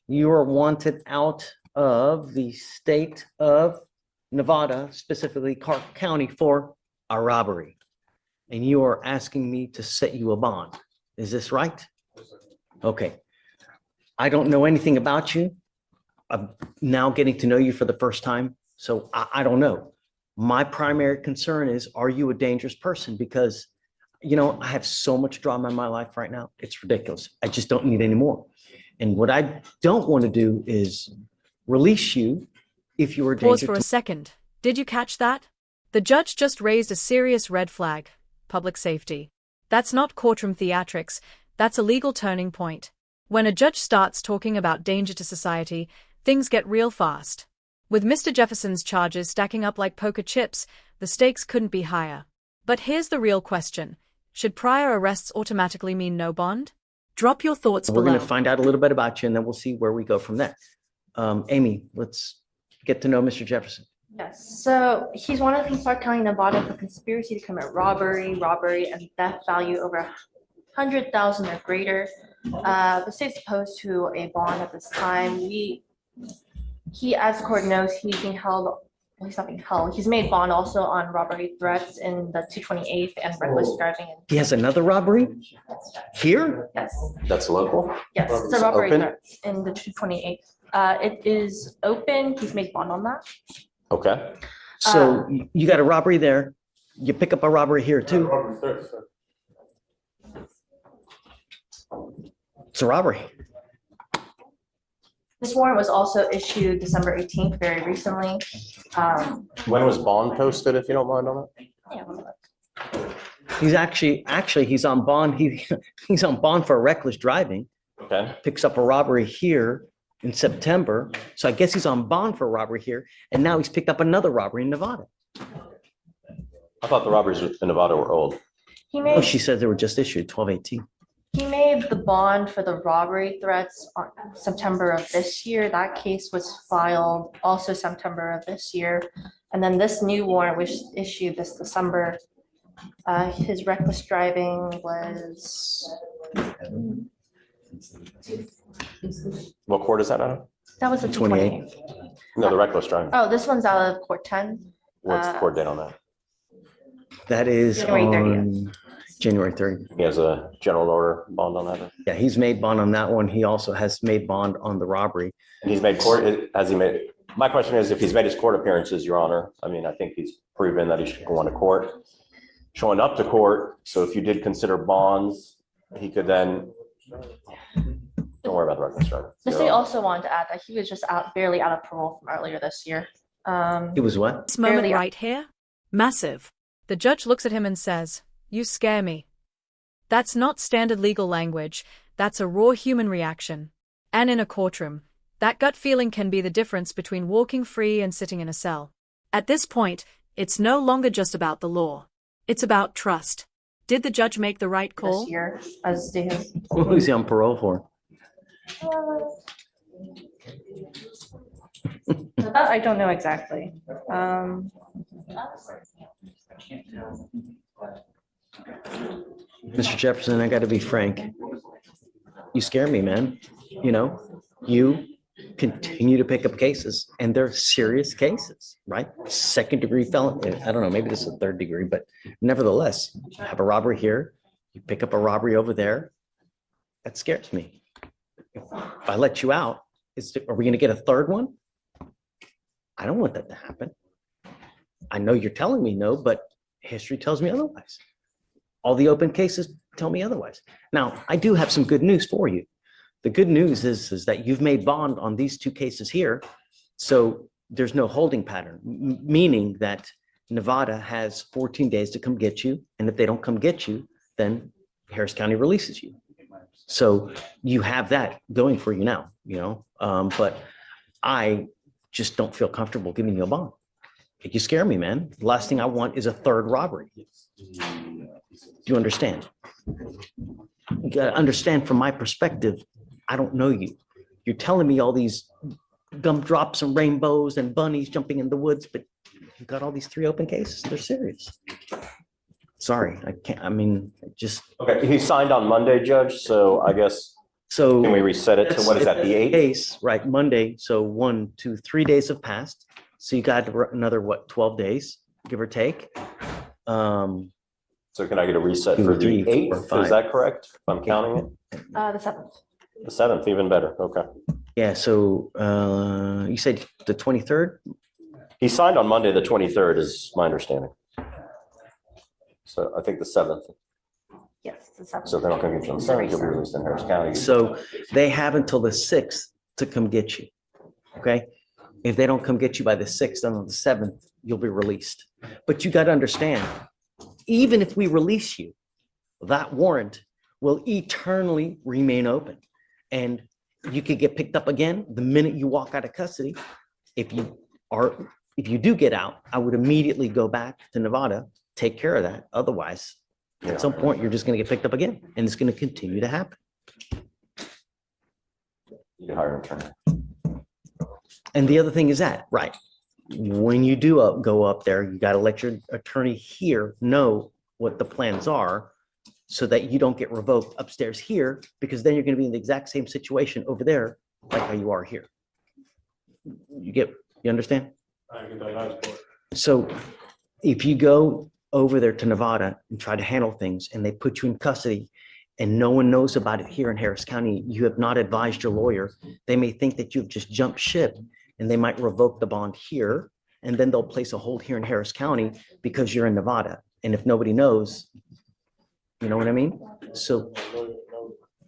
You are wanted out of the state of Nevada, specifically Clark County, for a robbery. And you are asking me to set you a bond. Is this right? Okay. I don't know anything about you. I'm now getting to know you for the first time. So I don't know. My primary concern is, are you a dangerous person? Because, I have so much drama in my life right now. It's ridiculous. I just don't need any more. And what I don't want to do is release you if you are Pause dangerous. for a second. Did you catch that? The judge just raised a serious red flag. Public safety. That's not courtroom theatrics. That's a legal turning point. When a judge starts talking about danger to society, things get real fast. With Mr. Jefferson's charges stacking up like poker chips, the stakes couldn't be higher. But here's the real question. Should prior arrests automatically mean no bond? Drop your thoughts below. We're going to find out a little bit about you, and then we'll see where we go from there. Amy, let's get to know Mr. Jefferson. Yes, so he's wanted from Clark County, Nevada for conspiracy to commit robbery, and theft value over 100,000 or greater. The state's opposed to a bond at this time. He, as the court knows, he's being held. Well, he's not being held. He's made bond also on robbery threats in the 228th and reckless driving. He has another robbery here? Yes. That's local? Yes, it's a robbery threats in the 228th. It is open. He's made bond on that. Okay. So you got a robbery there. You pick up a robbery here too. It's a robbery. This warrant was also issued December 18th, very recently. When was bond posted, if you don't mind on Yeah. He's he's on bond. He's on bond for reckless driving. Okay. Picks up a robbery here in September. So I guess he's on bond for a robbery here. And now he's picked up another robbery in Nevada. I thought the robberies in Nevada were old. Oh, she said they were just issued 12/18. He made the bond for the robbery threats on September of this year. That case was filed also September of this year. And then this new warrant was issued this December. His reckless driving was. What court is that out of? That was the 28th. No, the reckless driving. Oh, this one's out of court 10. What's the court date on that? That is January 30th. on January 30th. He has a general order bond on that. Yeah, he's made bond on that one. He also has made bond on the robbery. And he's made court, has he made, my question is, if he's made his court appearances, Your Honor, I mean, I think he's proven that he should go on to court, showing up to court. So if you did consider bonds, he could then, don't worry about the reckless driving. The state also wanted to add that he was just barely out of parole from earlier this year. It was what? This moment right here? Massive. The judge looks at him and says, "You scare me." That's not standard legal language. That's a raw human reaction. And in a courtroom, that gut feeling can be the difference between walking free and sitting in a cell. At this point, it's no longer just about the law. It's about trust. Did the judge make the right call? This year, as to his. Who's he on parole for? I don't know exactly. Mr. Jefferson, I got to be frank. You scare me, man. You continue to pick up cases, and they're serious cases, right? Second-degree felony. I don't know, maybe this is a third degree, but nevertheless, you have a robbery here, you pick up a robbery over there. That scares me. If I let you out, are we going to get a third one? I don't want that to happen. I know you're telling me no, but history tells me otherwise. All the open cases tell me otherwise. Now, I do have some good news for you. The good news is that you've made bond on these two cases here, so there's no holding pattern, meaning that Nevada has 14 days to come get you, and if they don't come get you, then Harris County releases you. So you have that going for you now, but I just don't feel comfortable giving you a bond. You scare me, man. The last thing I want is a third robbery. Do you understand? You got to understand from my perspective, I don't know you. You're telling me all these gumdrops and rainbows and bunnies jumping in the woods, but you've got all these 3 open cases. They're serious. Sorry, I can't, just. Okay, he signed on Monday, Judge, so I guess So. Can we reset it to what is that, the 8th? Case, right, Monday, so 1, 2, 3 days have passed, so you got another, what, 12 days, give or take? So can I get a reset 2, for the 3, 4, 8th? Is 5. that correct? If I'm counting it? The 7th. The 7th, even better. Okay. Yeah, so you said the 23rd? He signed on Monday, the 23rd is my understanding. So I think the 7th. Yes, the 7th. So if they're not going to get you on the 7th, you'll be released in Harris County. So they have until the 6th to come get you, okay? If they don't come get you by the 6th, and on the 7th, you'll be released. But you got to understand, even if we release you, that warrant will eternally remain open. And you could get picked up again the minute you walk out of custody. If you do get out, I would immediately go back to Nevada, take care of that. Otherwise, at some point, you're just going to get picked up again, and it's going to continue to happen. You can hire an attorney. And the other thing is that, right, when you do go up there, you got to let your attorney here know what the plans are so that you don't get revoked upstairs here, because then you're going to be in the exact same situation over there like how you are here. You understand? So if you go over there to Nevada and try to handle things and they put you in custody and no one knows about it here in Harris County, you have not advised your lawyer, they may think that you've just jumped ship and they might revoke the bond here, and then they'll place a hold here in Harris County because you're in Nevada. And if nobody knows, you know what I mean? So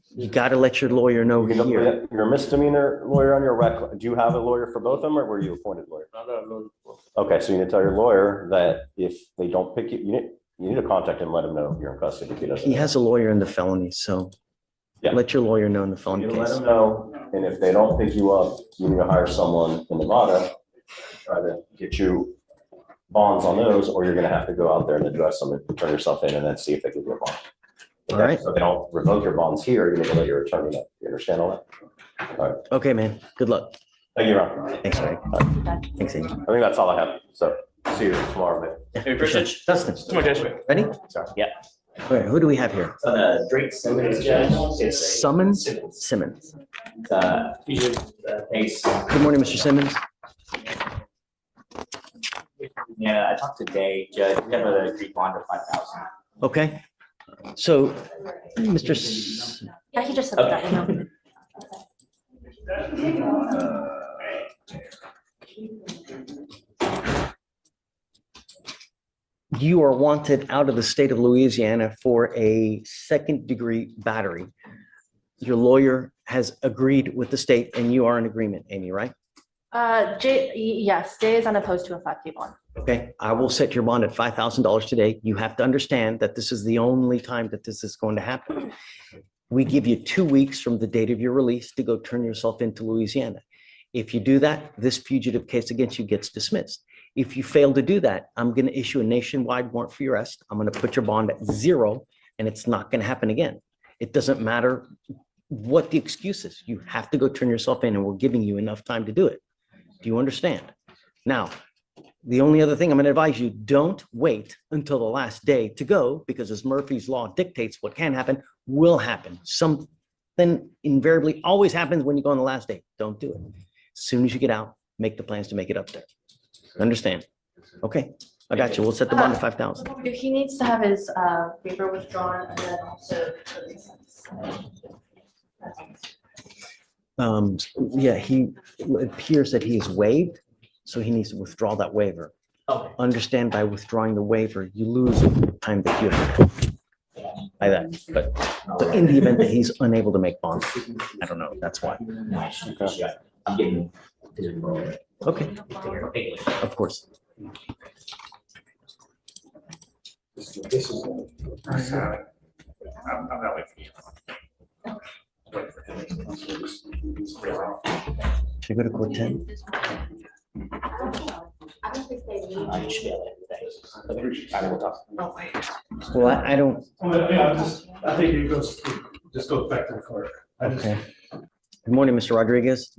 you got to let your lawyer know here. You're a misdemeanor lawyer on your record. Do you have a lawyer for both of them, or were you appointed lawyer? Okay, so you need to tell your lawyer that if they don't pick you, you need to contact him, let him know you're in custody. If he doesn't He know. has a lawyer in the felony, so Yeah. let your lawyer know in the felony You let case. them know, and if they don't pick you up, you need to hire someone in Nevada, try to get you bonds on those, or you're gonna have to go out there and address them and turn yourself in and then see if they give you a bond. All right. So they don't revoke your bonds here, you need to let your attorney know. You understand all that? All right. Okay, man. Good luck. Thank you, Ron. Thanks, Ray. Thanks, Amy. I think that's all I have. So see you tomorrow, man. Yeah, for sure. Dustin, ready? Sorry. Yeah. All right, who do we have here? On the Drake Simmons judge, it's Summons Simmons. fugitive case. Good morning, Mr. Simmons. Yeah, I talked to Day, judge, we have a agreed bond of 5,000. Okay. So, Mr. Yeah, he just said that, you know. You are wanted out of the state of Louisiana for a second-degree battery. Your lawyer has agreed with the state, and you are in agreement, Amy, right? Yes, Jay is unopposed to a 5K bond. Okay, I will set your bond at $5,000 today. You have to understand that this is the only time that this is going to happen. We give you 2 weeks from the date of your release to go turn yourself into Louisiana. If you do that, this fugitive case against you gets dismissed. If you fail to do that, I'm going to issue a nationwide warrant for your arrest. I'm going to put your bond at 0, and it's not going to happen again. It doesn't matter what the excuse is. You have to go turn yourself in, and we're giving you enough time to do it. Do you understand? Now, the only other thing I'm going to advise you, don't wait until the last day to go, because as Murphy's Law dictates, what can happen will happen. Something invariably always happens when you go on the last day. Don't do it. As soon as you get out, make the plans to make it up there. Understand? Okay, I got you. We'll set the bond to 5,000. He needs to have his waiver withdrawn and then also. Yeah, it appears that he is waived, so he needs to withdraw that waiver. Okay. Understand, by withdrawing the waiver, you lose the time that you have by that. But in the event that he's unable to make bonds, I don't know. That's why. I'm getting. his Okay, English. of course. This is. I'm not waiting for you. Should I go to court 10? I should be able to do that. I will talk. Well, I don't. I think it goes, just goes back to the court. Okay. Good morning, Mr. Rodriguez.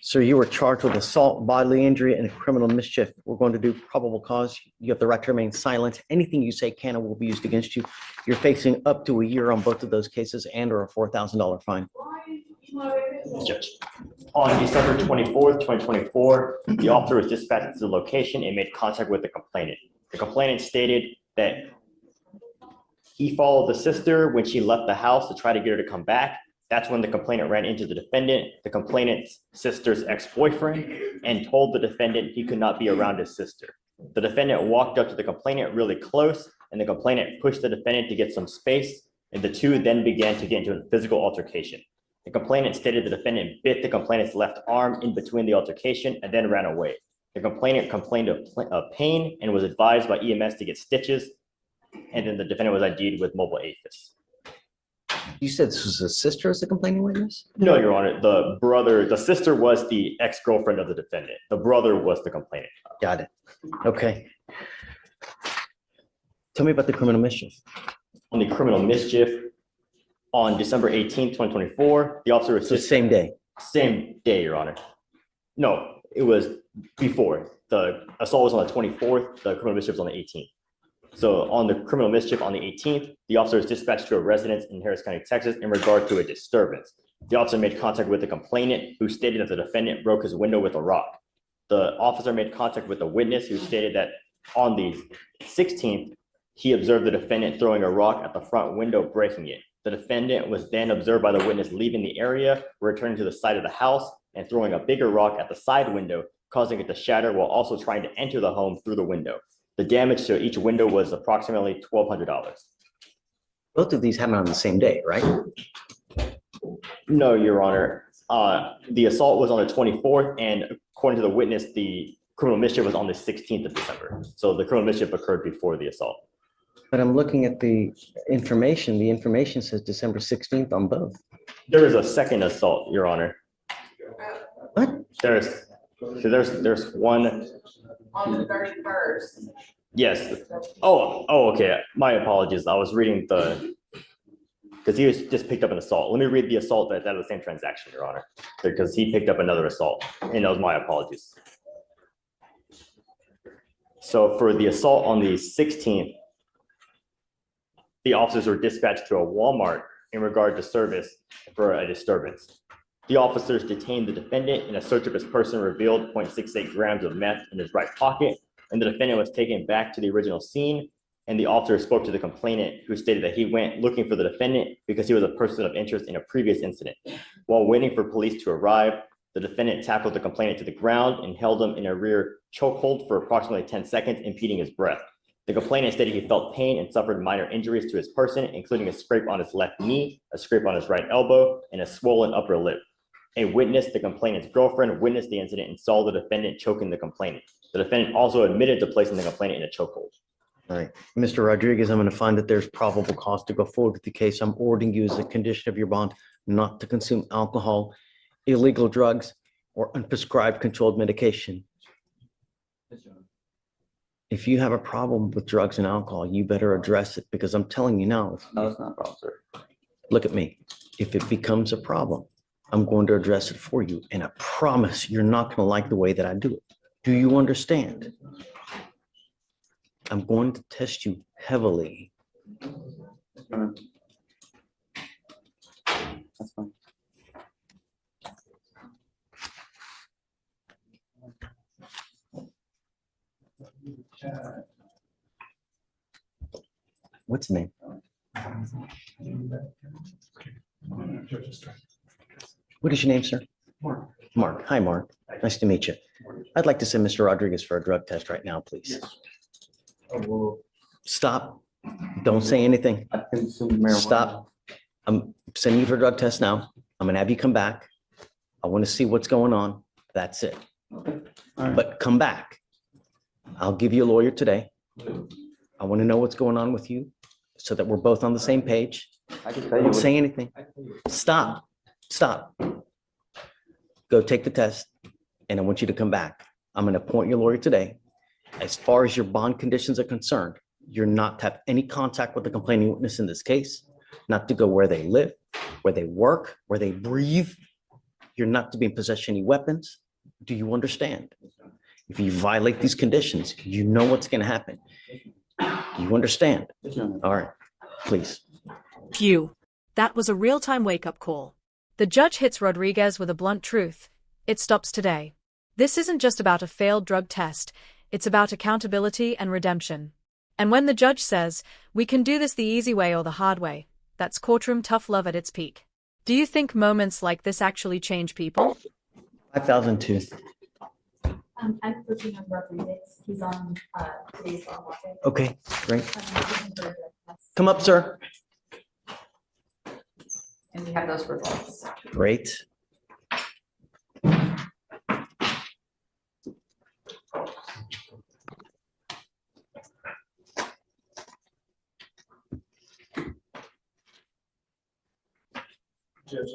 Sir, you were charged with assault, bodily injury, and criminal mischief. We're going to do probable cause. You have the right to remain silent. Anything you say can and will be used against you. You're facing up to a year on both of those cases and or a $4,000 fine. Judge. On December 24th, 2024, the officer was dispatched to the location and made contact with the complainant. The complainant stated that he followed the sister when she left the house to try to get her to come back. That's when the complainant ran into the defendant, the complainant's sister's ex-boyfriend, and told the defendant he could not be around his sister. The defendant walked up to the complainant really close, and the complainant pushed the defendant to get some space, and the two then began to get into a physical altercation. The complainant stated the defendant bit the complainant's left arm in between the altercation and then ran away. The complainant complained of pain and was advised by EMS to get stitches, and then the defendant was ID'd with mobile APHIS. You said this was a sister as the complaining witness? No, Your Honor, the sister was the ex-girlfriend of the defendant. The brother was the complainant. Got it. Okay. Tell me about the criminal mischief. On the criminal mischief, on December 18th, 2024, the officer was So same day. same day, Your Honor. No, it was before. The assault was on the 24th, the criminal mischief was on the 18th. So on the criminal mischief on the 18th, the officer was dispatched to a residence in Harris County, Texas in regard to a disturbance. The officer made contact with the complainant who stated that the defendant broke his window with a rock. The officer made contact with a witness who stated that on the 16th, he observed the defendant throwing a rock at the front window, breaking it. The defendant was then observed by the witness leaving the area, returning to the side of the house and throwing a bigger rock at the side window, causing it to shatter while also trying to enter the home through the window. The damage to each window was approximately $1,200. Both of these happened on the same day, right? No, Your Honor. The assault was on the 24th, and according to the witness, the criminal mischief was on the 16th of December. So the criminal mischief occurred before the assault. But I'm looking at the information. The information says December 16th on both. There is a second assault, Your Honor. What? There's one. On the 31st. Yes. Oh, okay. My apologies. I was reading because he was just picked up an assault. Let me read the assault that's out of the same transaction, Your Honor, because he picked up another assault, and that was my apologies. So for the assault on the 16th, the officers were dispatched to a Walmart in regard to service for a disturbance. The officers detained the defendant, and a search of his person revealed 0.68 grams of meth in his right pocket, and the defendant was taken back to the original scene, and the officer spoke to the complainant, who stated that he went looking for the defendant because he was a person of interest in a previous incident. While waiting for police to arrive, the defendant tackled the complainant to the ground and held him in a rear chokehold for approximately 10 seconds, impeding his breath. The complainant stated he felt pain and suffered minor injuries to his person, including a scrape on his left knee, a scrape on his right elbow, and a swollen upper lip. A witness, the complainant's girlfriend, witnessed the incident and saw the defendant choking the complainant. The defendant also admitted to placing the complainant in a chokehold. All right. Mr. Rodriguez, I'm going to find that there's probable cause to go forward with the case. I'm ordering you as a condition of your bond not to consume alcohol, illegal drugs, or unprescribed controlled medication. If you have a problem with drugs and alcohol, you better address it, because I'm telling you now, No, it's not a problem, sir. look at me. If it becomes a problem, I'm going to address it for you. And I promise you're not going to like the way that I do it. Do you understand? I'm going to test you heavily. That's fine. What's the name? What is your name, sir? Mark. Mark. Hi, Mark. Nice to meet you. I'd like to send Mr. Rodriguez for a drug test right now, please. Stop. Don't say anything. I consume marijuana. Stop. I'm sending you for a drug test now. I'm gonna have you come back. I want to see what's going on. That's it. Okay. All right. But come back. I'll give you a lawyer today. I want to know what's going on with you so that we're both on the same page. I can tell you. Don't say anything. Stop. Stop. Go take the test, and I want you to come back. I'm going to appoint your lawyer today. As far as your bond conditions are concerned, you're not to have any contact with the complaining witness in this case, not to go where they live, where they work, where they breathe, You're not to be in possession of any weapons. Do you understand? If you violate these conditions, you know what's going to happen. Do you understand? Yes, Your Honor. All right, please. Phew. That was a real-time wake-up call. The judge hits Rodriguez with a blunt truth. It stops today. This isn't just about a failed drug test. It's about accountability and redemption. And when the judge says, we can do this the easy way or the hard way, that's courtroom tough love at its peak. Do you think moments like this actually change people? 5,002. I'm looking on Rodriguez. He's on today's law market. Okay, great. Come up, sir. And we have those results. Great. Judge,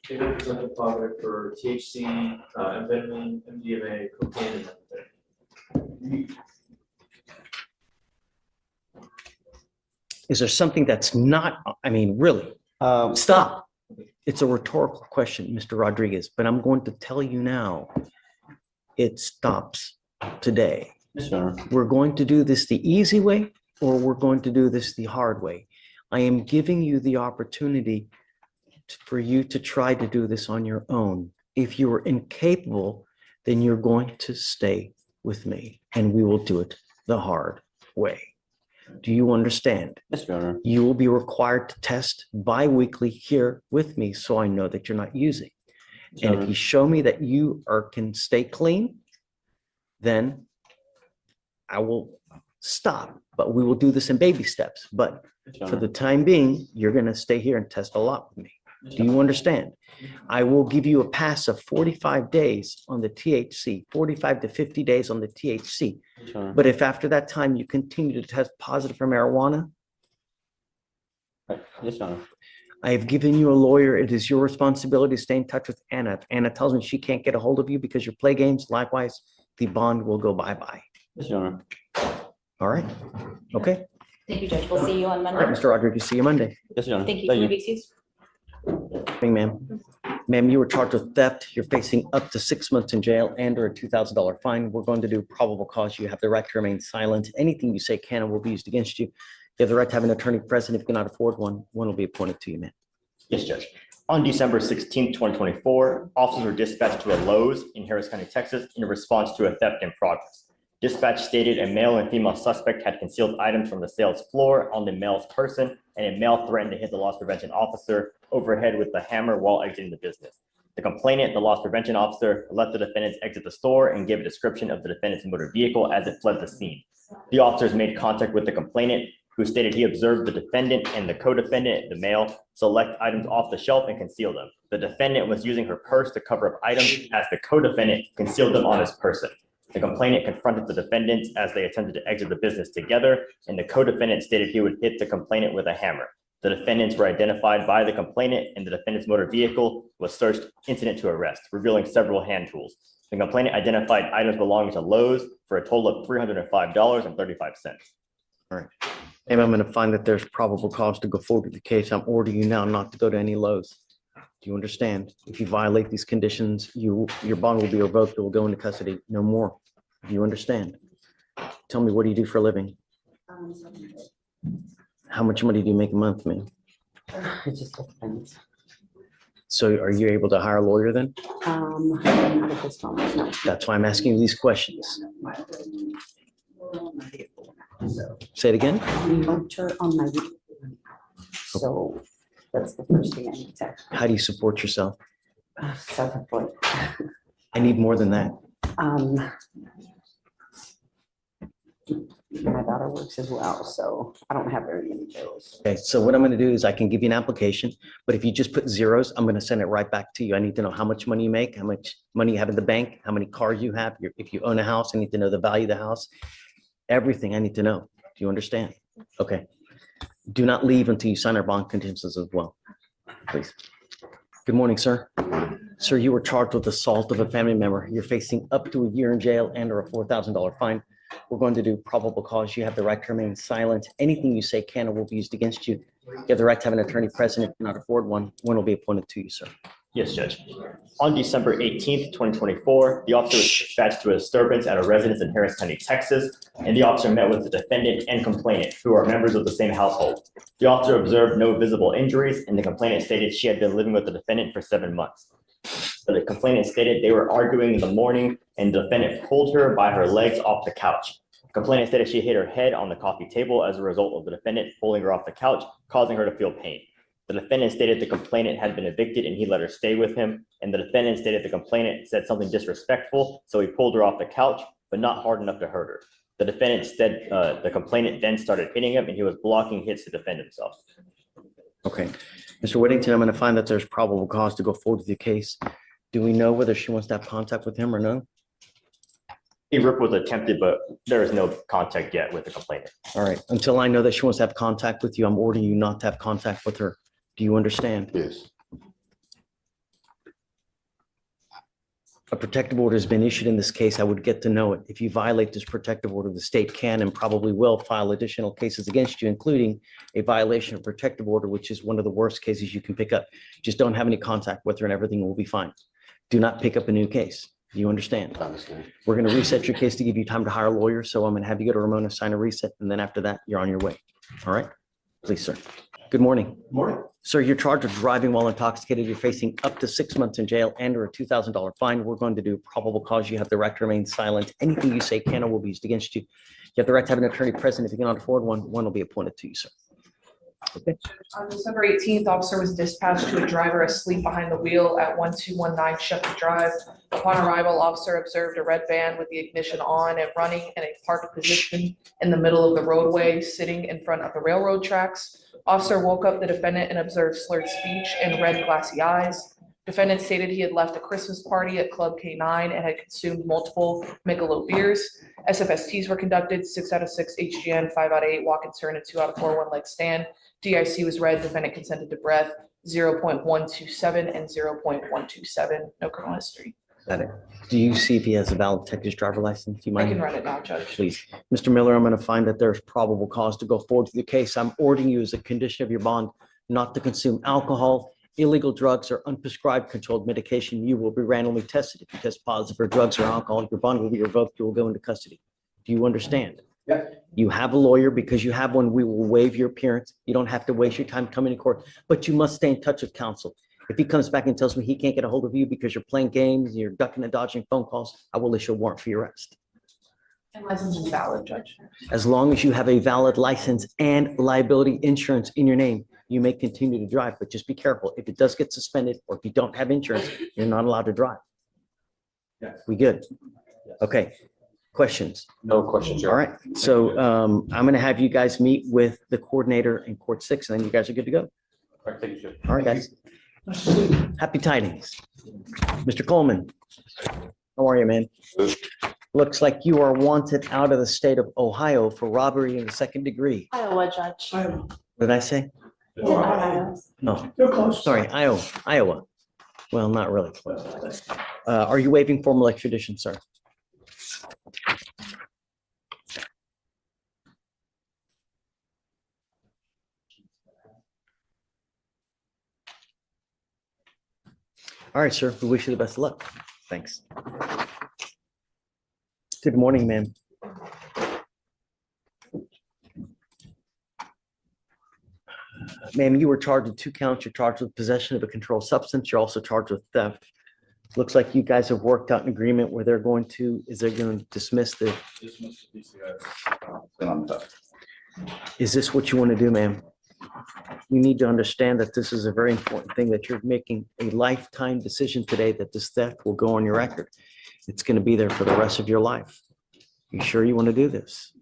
they represent the product for THC, amphetamine, MDMA, cocaine, and everything. Is there something that's not, I mean, really? Stop. It's a rhetorical question, Mr. Rodriguez, but I'm going to tell you now, it stops today. Yes, Your Honor. We're going to do this the easy way, or we're going to do this the hard way. I am giving you the opportunity for you to try to do this on your own. If you are incapable, then you're going to stay with me and we will do it the hard way. Do you understand? Yes, Your Honor. You will be required to test bi-weekly here with me so I know that you're not using. Yes, Your And if Honor. you show me that you can stay clean, then I will stop. But we will do this in baby steps. But Yes, Your for Honor. the time being, you're going to stay here and test a lot with me. Yes, Do Your you understand? I will give you a pass of 45 days on the THC, 45 to 50 days on the THC. Yes, Your Honor. But if after that time you continue to test positive for marijuana, Right. Yes, Your Honor. I have given you a lawyer. It is your responsibility to stay in touch with Anna. If Anna tells me she can't get a hold of you because you play games, likewise, the bond will go bye-bye. Yes, Your Honor. All right? Okay. Thank you, Judge. We'll see you on All right, Monday. Mr. Rodriguez, see you Monday. Yes, Your Honor. Thank you. Can you be excused? Ma'am. Ma'am, you were charged with theft. You're facing up to 6 months in jail and or a $2,000 fine. We're going to do probable cause. You have the right to remain silent. Anything you say can and will be used against you. You have the right to have an attorney present. If you cannot afford one, one will be appointed to you, ma'am. Yes, Judge. On December 16th, 2024, officers were dispatched to a Lowe's in Harris County, Texas, in response to a theft in progress. Dispatch stated a male and female suspect had concealed items from the sales floor on the male's person, and a male threatened to hit the loss prevention officer overhead with the hammer while exiting the business. The complainant, the loss prevention officer, let the defendants exit the store and gave a description of the defendant's motor vehicle as it fled the scene. The officers made contact with the complainant, who stated he observed the defendant and the co-defendant, the male, select items off the shelf and conceal them. The defendant was using her purse to cover up items as the co-defendant concealed them on his person. The complainant confronted the defendants as they attempted to exit the business together, and the co-defendant stated he would hit the complainant with a hammer. The defendants were identified by the complainant, and the defendant's motor vehicle was searched incident to arrest, revealing several hand tools. The complainant identified items belonging to Lowe's for a total of $305.35. All right. Ma'am, I'm going to find that there's probable cause to go forward with the case. I'm ordering you now not to go to any Lowe's. Do you understand? If you violate these conditions, your bond will be revoked. It will go into custody. No more. Do you understand? Tell me, what do you do for a living? How much money do you make a month, man? It just depends. So are you able to hire a lawyer then? Not at this moment, no. That's why I'm asking you these questions. So, Say it again. motor on my vehicle. So that's the first thing I need to, How do you support yourself? self-employed. I need more than that. My daughter works as well, so I don't have very many bills. Okay, so what I'm going to do is I can give you an application, but if you just put zeros, I'm going to send it right back to you. I need to know how much money you make, how much money you have in the bank, how many cars you have. If you own a house, I need to know the value of the house. Everything I need to know. Do you understand? Okay. Do not leave until you sign our bond conditions as well, please. Good morning, sir. Sir, you were charged with assault of a family member. You're facing up to a year in jail and or a $4,000 fine. We're going to do probable cause. You have the right to remain silent. Anything you say can or will be used against you. You have the right to have an attorney present. If you cannot afford one, one will be appointed to you, sir. Yes, Judge. On December 18th, 2024, the officer was dispatched to a disturbance at a residence in Harris County, Texas, and the officer met with the defendant and complainant, who are members of the same household. The officer observed no visible injuries, and the complainant stated she had been living with the defendant for 7 months. So the complainant stated they were arguing in the morning, and the defendant pulled her by her legs off the couch. Complainant stated she hit her head on the coffee table as a result of the defendant pulling her off the couch, causing her to feel pain. The defendant stated the complainant had been evicted and he let her stay with him. And the defendant stated the complainant said something disrespectful, so he pulled her off the couch, but not hard enough to hurt her. The defendant said the complainant then started hitting him and he was blocking hits to defend himself. Okay. Mr. Whittington, I'm going to find that there's probable cause to go forward with the case. Do we know whether she wants to have contact with him or no? A rip was attempted, but there is no contact yet with the complainant. All right. Until I know that she wants to have contact with you, I'm ordering you not to have contact with her. Do you understand? Yes. A protective order has been issued in this case. I would get to know it. If you violate this protective order, the state can and probably will file additional cases against you, including a violation of protective order, which is one of the worst cases you can pick up. Just don't have any contact with her and everything will be fine. Do not pick up a new case. Do you understand? I understand. We're going to reset your case to give you time to hire a lawyer. So I'm going to have you go to Ramona, sign a reset, and then after that, you're on your way. All right? Please, sir. Good morning. Morning. Sir, you're charged with driving while intoxicated. You're facing up to 6 months in jail and or a $2,000 fine. We're going to do probable cause. You have the right to remain silent. Anything you say can or will be used against you. You have the right to have an attorney present. If you cannot afford one, one will be appointed to you, sir. Okay. On December 18th, officer was dispatched to a driver asleep behind the wheel at 1219 Shepherd Drive. Upon arrival, officer observed a red van with the ignition on and running in a parked position in the middle of the roadway, sitting in front of the railroad tracks. Officer woke up the defendant and observed slurred speech and red glassy eyes. Defendant stated he had left a Christmas party at Club K9 and had consumed multiple Michelob beers. SFSTs were conducted, 6 out of 6 HGN, 5 out of 8 walk and turn, and 2 out of 4 one-leg stand. DIC was read, defendant consented to breath, 0.127 and 0.127, no criminal history. Got it. Do you see if he has a valid Texas driver license? Do you I mind? can run it now, Judge. Please. Mr. Miller, I'm going to find that there's probable cause to go forward with the case. I'm ordering you as a condition of your bond not to consume alcohol, illegal drugs, or unprescribed controlled medication. You will be randomly tested. If you test positive for drugs or alcohol, your bond will be revoked. You will go into custody. Do you understand? Yeah. You have a lawyer. Because you have one, we will waive your appearance. You don't have to waste your time coming to court, but you must stay in touch with counsel. If he comes back and tells me he can't get a hold of you because you're playing games, you're ducking and dodging phone calls, I will issue a warrant for your arrest. And license is valid, Judge. As long as you have a valid license and liability insurance in your name, you may continue to drive, but just be careful. If it does get suspended or if you don't have insurance, you're not allowed to drive. Yes. We good? Okay. Questions? No questions, Your All Honor. right. So I'm going to have you guys meet with the coordinator in court 6, and then you guys are good to go. All right, thank you, Judge. All right, guys. Happy tidings. Mr. Coleman, how are you, man? Looks like you are wanted out of the state of Ohio for robbery in the 2nd degree. Iowa, Judge. What did I say? Ohio. Oh, You're close. sorry, Iowa. Well, not really close. Are you waiving formal extradition, sir? All right, sir. We wish you the best of luck. Thanks. Good morning, ma'am. Ma'am, you were charged with 2 counts. You're charged with possession of a controlled substance. You're also charged with theft. Looks like you guys have worked out an agreement where they're going to dismiss the, is this what you want to do, ma'am? You need to understand that this is a very important thing, that you're making a lifetime decision today that this theft will go on your record. It's going to be there for the rest of your life. You sure you want to do this?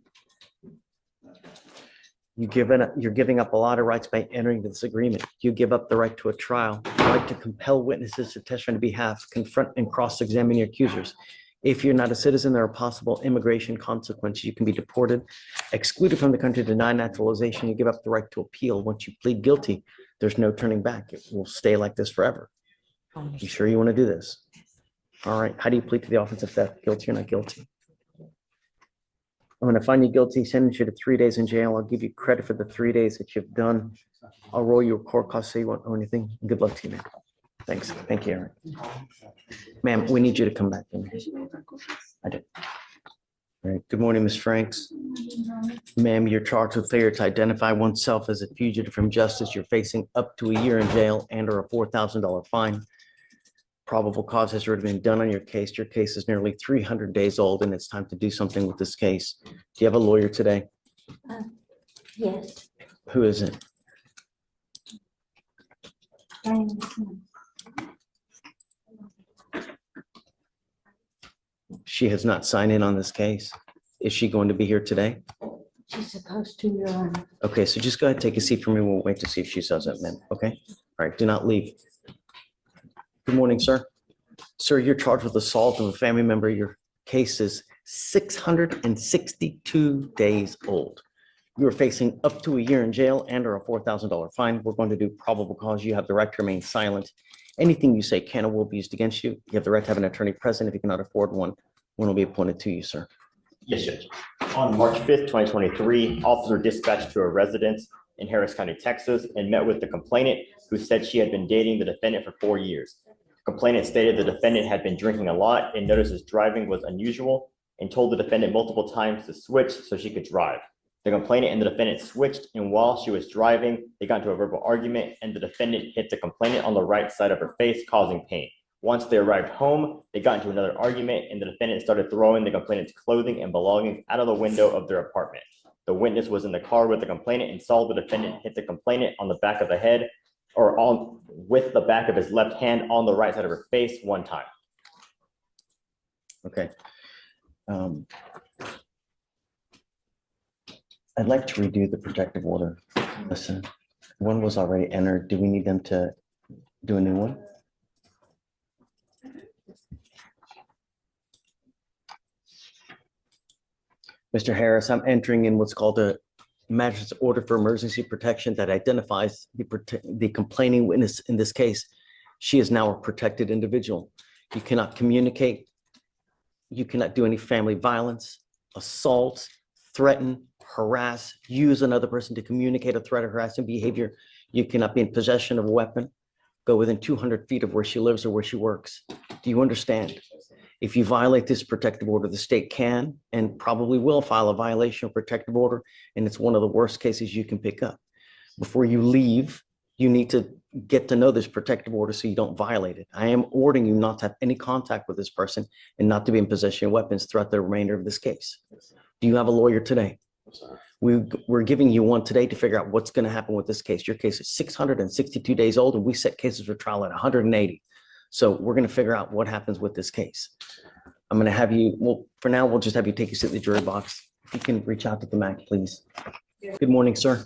You're giving up a lot of rights by entering this agreement. You give up the right to a trial, the right to compel witnesses to testify on your behalf, confront and cross-examine your accusers. If you're not a citizen, there are possible immigration consequences. You can be deported, excluded from the country, denied naturalization. You give up the right to appeal. Once you plead guilty, there's no turning back. It will stay like this forever. You sure you want to do this? All right. How do you plead to the offense of theft? Guilty or not guilty? I'm going to find you guilty, sentence you to 3 days in jail. I'll give you credit for the 3 days that you've done. I'll roll you a court cost so you won't owe anything. Good luck to you, man. Thanks. Thank you, Eric. Ma'am, we need you to come back. I do. All right. Good morning, Ms. Franks. Ma'am, you're charged with failure to identify oneself as a fugitive from justice. You're facing up to a year in jail and or a $4,000 fine. Probable cause has already been done on your case. Your case is nearly 300 days old, and it's time to do something with this case. Do you have a lawyer today? Yes. Who is it? She has not signed in on this case. Is she going to be here today? She's supposed to, Your Honor. Okay, so just go ahead, take a seat for me. We'll wait to see if she says it, ma'am. Okay? All right, do not leave. Good morning, sir. Sir, you're charged with assault of a family member. Your case is 662 days old. You are facing up to a year in jail and or a $4,000 fine. We're going to do probable cause. You have the right to remain silent. Anything you say can or will be used against you. You have the right to have an attorney present. If you cannot afford one, one will be appointed to you, sir. Yes, Judge. On March 5th, 2023, officers were dispatched to a residence in Harris County, Texas, and met with the complainant, who said she had been dating the defendant for 4 years. The complainant stated the defendant had been drinking a lot and noticed his driving was unusual and told the defendant multiple times to switch so she could drive. The complainant and the defendant switched, and while she was driving, they got into a verbal argument, and the defendant hit the complainant on the right side of her face, causing pain. Once they arrived home, they got into another argument, and the defendant started throwing the complainant's clothing and belongings out of the window of their apartment. The witness was in the car with the complainant and saw the defendant hit the complainant on the back of the head, or on with the back of his left hand on the right side of her face one time. Okay. I'd like to redo the protective order. Listen, one was already entered. Do we need them to do a new one? Mr. Harris, I'm entering in what's called a magistrate's order for emergency protection that identifies the complaining witness in this case. She is now a protected individual. You cannot communicate. You cannot do any family violence, assault, threaten, harass, use another person to communicate a threat or harassing behavior. You cannot be in possession of a weapon, go within 200 feet of where she lives or where she works. Do you understand? If you violate this protective order, the state can and probably will file a violation of protective order, and it's one of the worst cases you can pick up. Before you leave, you need to get to know this protective order so you don't violate it. I am ordering you not to have any contact with this person and not to be in possession of weapons throughout the remainder of this case. Do you have a lawyer today? We're giving you one today to figure out what's going to happen with this case. Your case is 662 days old, and we set cases for trial at 180. So we're going to figure out what happens with this case. I'm going to have you, well, for now, we'll just have you take a seat in the jury box. You can reach out to the MAC, please. Good morning, sir.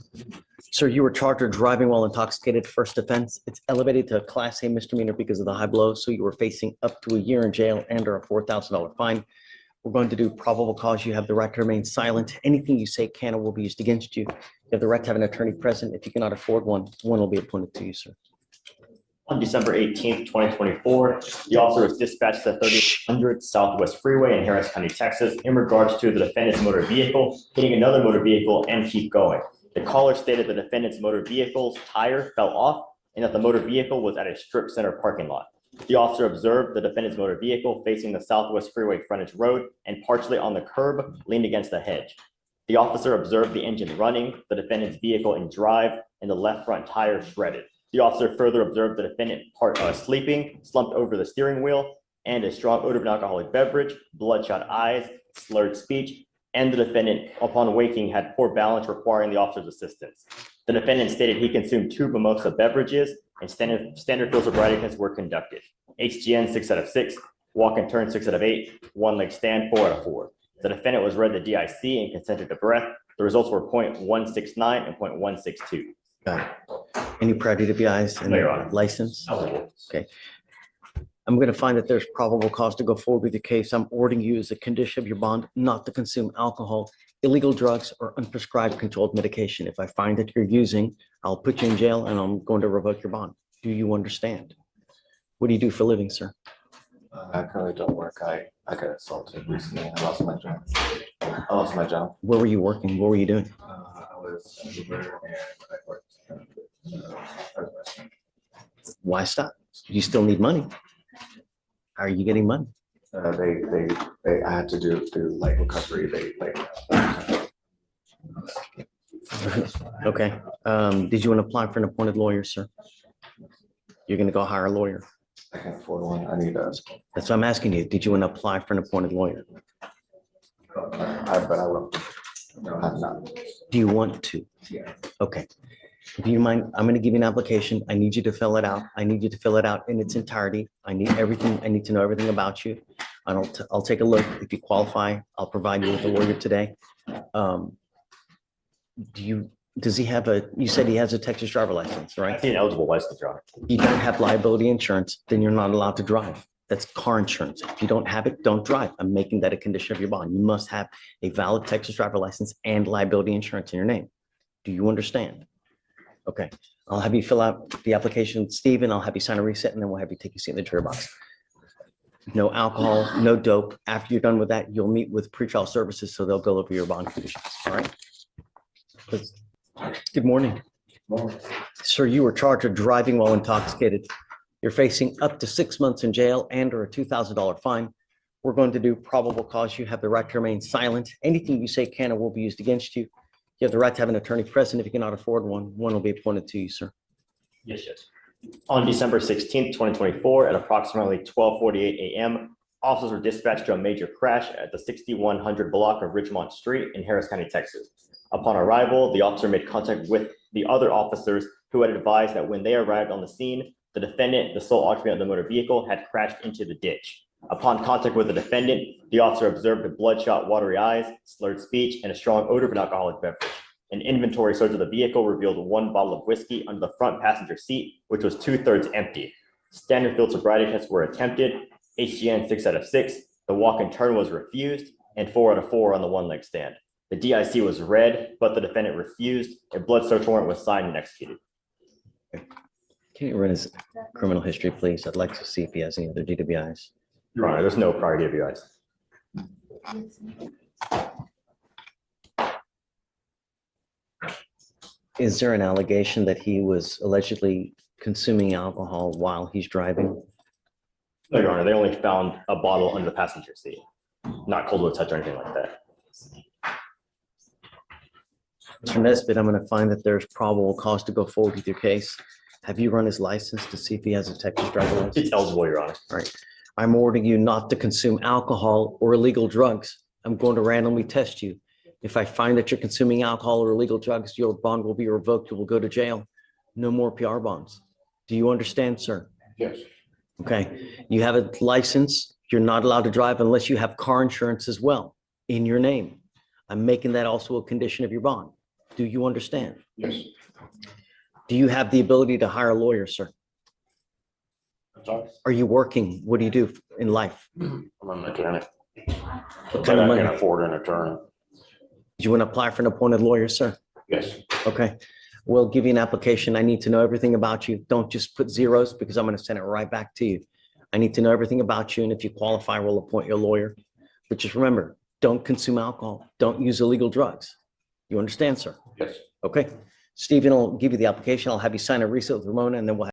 Sir, you were charged with driving while intoxicated, first offense. It's elevated to a Class A misdemeanor because of the high blow. So you were facing up to a year in jail and or a $4,000 fine. We're going to do probable cause. You have the right to remain silent. Anything you say can or will be used against you. You have the right to have an attorney present. If you cannot afford one, one will be appointed to you, sir. On December 18th, 2024, the officer was dispatched to 3000 Southwest Freeway in Harris County, Texas, in regards to the defendant's motor vehicle hitting another motor vehicle and keep going. The caller stated the defendant's motor vehicle's tire fell off and that the motor vehicle was at a strip center parking lot. The officer observed the defendant's motor vehicle facing the Southwest Freeway frontage road and partially on the curb, leaned against the hedge. The officer observed the engine running, the defendant's vehicle in drive, and the left front tire shredded. The officer further observed the defendant sleeping, slumped over the steering wheel, and a strong odor of an alcoholic beverage, bloodshot eyes, slurred speech, and the defendant, upon waking, had poor balance requiring the officer's assistance. The defendant stated he consumed 2 mimosa beverages and standard field sobriety tests were conducted. HGN 6 out of 6, walk and turn 6 out of 8, one leg stand 4 out of 4. The defendant was read the DIC and consented to breath. The results were 0.169 and 0.162. Got it. Any prior DWIs and No, Your Honor. license? Okay. I'm going to find that there's probable cause to go forward with your case. I'm ordering you as a condition of your bond not to consume alcohol, illegal drugs, or unprescribed controlled medication. If I find that you're using, I'll put you in jail and I'm going to revoke your bond. Do you understand? What do you do for a living, sir? I currently don't work. I got assaulted recently. I lost my job. Where were you working? What were you doing? I was a Uber and I worked. Why stop? You still need money. How are you getting money? I had to do like recovery, Okay. Did you want to apply for an appointed lawyer, sir? You're going to go hire a lawyer. I can't afford one. I need a, That's what I'm asking you. Did you want to apply for an appointed lawyer? but I will. No, I'm not. Do you want to? Yeah. Okay. If you mind, I'm going to give you an application. I need you to fill it out. I need you to fill it out in its entirety. I need everything. I need to know everything about you. I'll take a look. If you qualify, I'll provide you with a lawyer today. Does he have you said he has a Texas driver license, I right? see an eligible license driver. You don't have liability insurance, then you're not allowed to drive. That's car insurance. If you don't have it, don't drive. I'm making that a condition of your bond. You must have a valid Texas driver license and liability insurance in your name. Do you understand? Okay, I'll have you fill out the application, Stephen. I'll have you sign a reset, and then we'll have you take your seat in the jury box. No alcohol, no dope. After you're done with that, you'll meet with pretrial services, so they'll go over your bond conditions. All right? Good morning. Sir, you were charged with driving while intoxicated. You're facing up to 6 months in jail and or a $2,000 fine. We're going to do probable cause. You have the right to remain silent. Anything you say can or will be used against you. You have the right to have an attorney present. If you cannot afford one, one will be appointed to you, sir. Yes, yes. On December 16th, 2024, at approximately 12:48 a.m., officers were dispatched to a major crash at the 6100 block of Ridgemont Street in Harris County, Texas. Upon arrival, the officer made contact with the other officers who had advised that when they arrived on the scene, the defendant, the sole occupant of the motor vehicle, had crashed into the ditch. Upon contact with the defendant, the officer observed bloodshot, watery eyes, slurred speech, and a strong odor of an alcoholic beverage. An inventory search of the vehicle revealed 1 bottle of whiskey under the front passenger seat, which was 2/3 empty. Standard field sobriety tests were attempted, HGN 6 out of 6, the walk and turn was refused, and 4 out of 4 on the one-leg stand. The DIC was read, but the defendant refused. A blood search warrant was signed and executed. Can you run his criminal history, please? I'd like to see if he has any other DWIs. Your Honor, there's no prior DWIs. Is there an allegation that he was allegedly consuming alcohol while he's driving? No, Your Honor, they only found a bottle under the passenger seat, not cold to touch or anything like that. Mr. Nesbitt, I'm going to find that there's probable cause to go forward with your case. Have you run his license to see if he has a Texas driver license? It's eligible, Your Honor. All right. I'm ordering you not to consume alcohol or illegal drugs. I'm going to randomly test you. If I find that you're consuming alcohol or illegal drugs, your bond will be revoked. You will go to jail. No more PR bonds. Do you understand, sir? Yes. Okay. You have a license. You're not allowed to drive unless you have car insurance as well in your name. I'm making that also a condition of your bond. Do you understand? Yes. Do you have the ability to hire a lawyer, sir? I'm sorry. Are you working? What do you do in life? I'm a mechanic. What kind of money? afford an attorney. Do you want to apply for an appointed lawyer, sir? Yes. Okay. We'll give you an application. I need to know everything about you. Don't just put zeros because I'm going to send it right back to you. I need to know everything about you. And if you qualify, we'll appoint your lawyer. But just remember, don't consume alcohol. Don't use illegal drugs. You understand, sir? Yes. Okay. Stephen will give you the application. I'll have you sign a reset with Ramona, and then we'll have